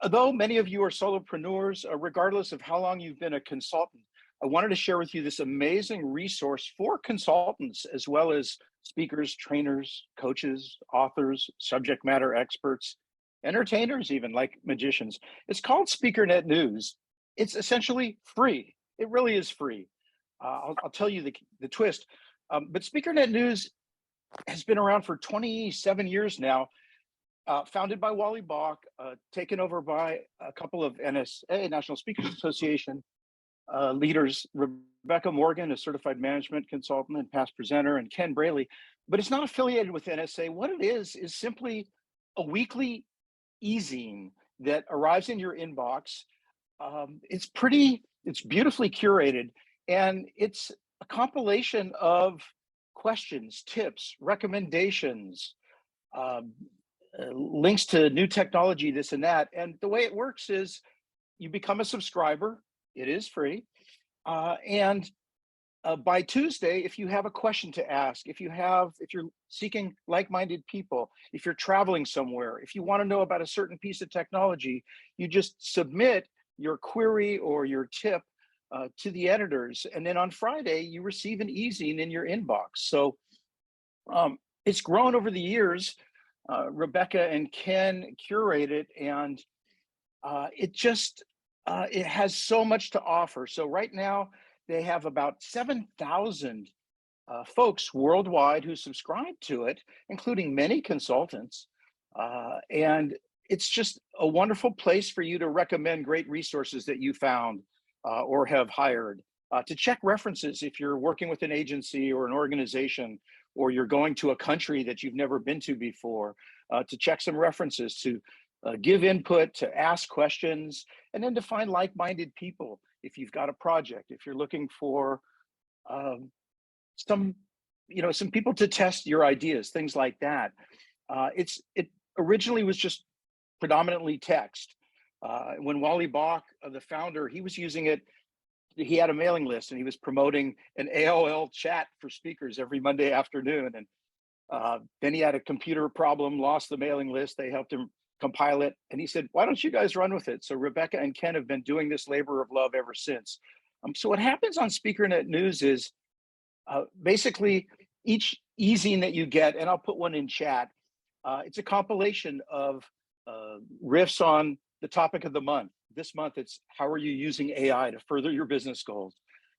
Although many of you are solopreneurs, regardless of how long you've been a consultant, I wanted to share with you this amazing resource for consultants, as well as speakers, trainers, coaches, authors, subject matter experts, entertainers, even like magicians. It's called SpeakerNet News. It's essentially free. It really is free. I'll tell you the twist. But SpeakerNet News has been around for 27 years now, founded by Wally Bach, taken over by a couple of NSA, National Speakers Association leaders, Rebecca Morgan, a certified management consultant and past presenter, and Ken Braley. But it's not affiliated with NSA. What it is simply a weekly e-zine that arrives in your inbox. It's beautifully curated, and it's a compilation of questions, tips, recommendations, um, links to new technology, this and that. And the way it works is you become a subscriber. It is free. And by Tuesday, if you have a question to ask, if you're seeking like-minded people, if you're traveling somewhere, if you want to know about a certain piece of technology, you just submit your query or your tip to the editors. And then on Friday, you receive an e-zine in your inbox. So it's grown over the years. Rebecca and Ken curate it, and it has so much to offer. So right now they have about 7,000 folks worldwide who subscribe to it, including many consultants. And it's just a wonderful place for you to recommend great resources that you found or have hired. To check references if you're working with an agency or an organization, or you're going to a country that you've never been to before, to check some references, to give input, to ask questions, and then to find like-minded people. If you've got a project, if you're looking for um, some, some people to test your ideas, things like that. It originally was just predominantly text. When Wally Bach, the founder, he was using it. He had a mailing list, and he was promoting an AOL chat for speakers every Monday afternoon. And then he had a computer problem, lost the mailing list. They helped him compile it. And he said, why don't you guys run with it? So Rebecca and Ken have been doing this labor of love ever since. So what happens on SpeakerNet News is basically each e-zine that you get, and I'll put one in chat, it's a compilation of riffs on the topic of the month. This month, it's how are you using AI to further your business goals?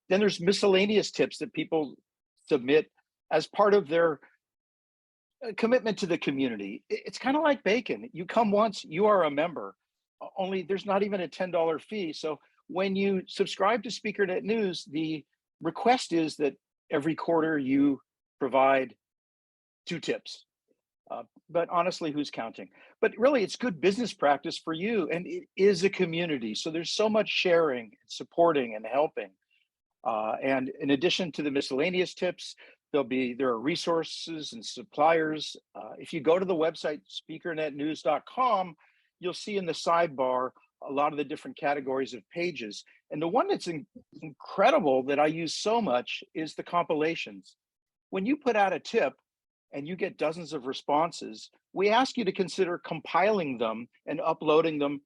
Then there's miscellaneous tips that people submit as part of their commitment to the community. It's kind of like bacon. You come once, you are a member. Only there's not even a $10 fee. So when you subscribe to SpeakerNet News, the request is that every quarter you provide 2 tips. But honestly, who's counting? But really, it's good business practice for you, and it is a community. So there's so much sharing, supporting, and helping. And in addition to the miscellaneous tips, there are resources and suppliers. If you go to the website speakernetnews.com, you'll see in the sidebar a lot of the different categories of pages. And the one that's incredible that I use so much is the compilations. When you put out a tip and you get dozens of responses, we ask you to consider compiling them and uploading them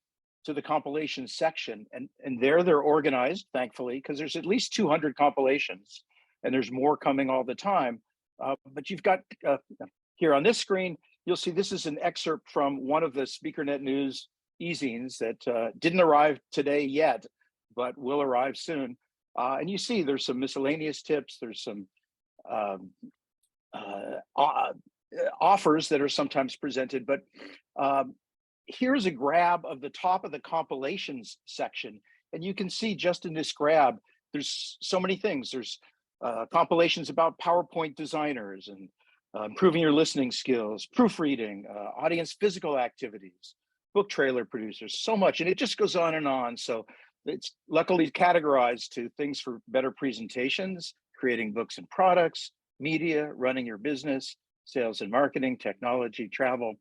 to the compilation section. And there they're organized, thankfully, because there's at least 200 compilations, and there's more coming all the time. But you've got here on this screen, you'll see this is an excerpt from one of the SpeakerNet News e-zines that didn't arrive today yet, but will arrive soon. And you see there's some miscellaneous tips, there's some um, offers that are sometimes presented, but here's a grab of the top of the compilations section. And you can see just in this grab, there's so many things. There's compilations about PowerPoint designers and improving your listening skills, proofreading, audience physical activities, book trailer producers, so much. And it just goes on and on. So it's luckily categorized to things for better presentations, creating books and products, media, running your business, sales and marketing, technology, travel.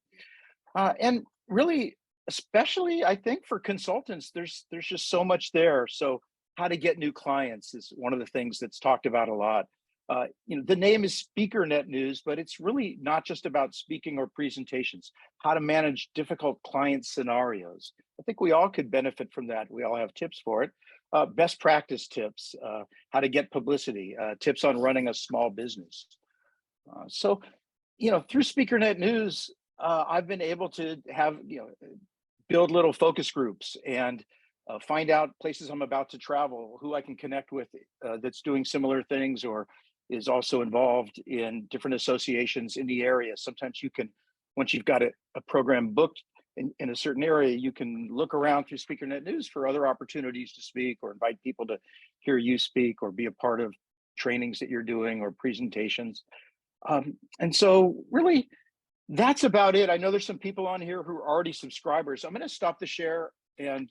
And really, especially I think for consultants, there's just so much there. So how to get new clients is one of the things that's talked about a lot. The name is SpeakerNet News, but it's really not just about speaking or presentations, how to manage difficult client scenarios. I think we all could benefit from that. We all have tips for it. Best practice tips, how to get publicity, tips on running a small business. Through SpeakerNet News, I've been able to have, build little focus groups and find out places I'm about to travel, who I can connect with that's doing similar things or is also involved in different associations in the area. Sometimes you can, once you've got a program booked in a certain area, you can look around through SpeakerNet News for other opportunities to speak or invite people to hear you speak or be a part of trainings that you're doing or presentations. And so really, that's about it. I know there's some people on here who are already subscribers. I'm going to stop the share and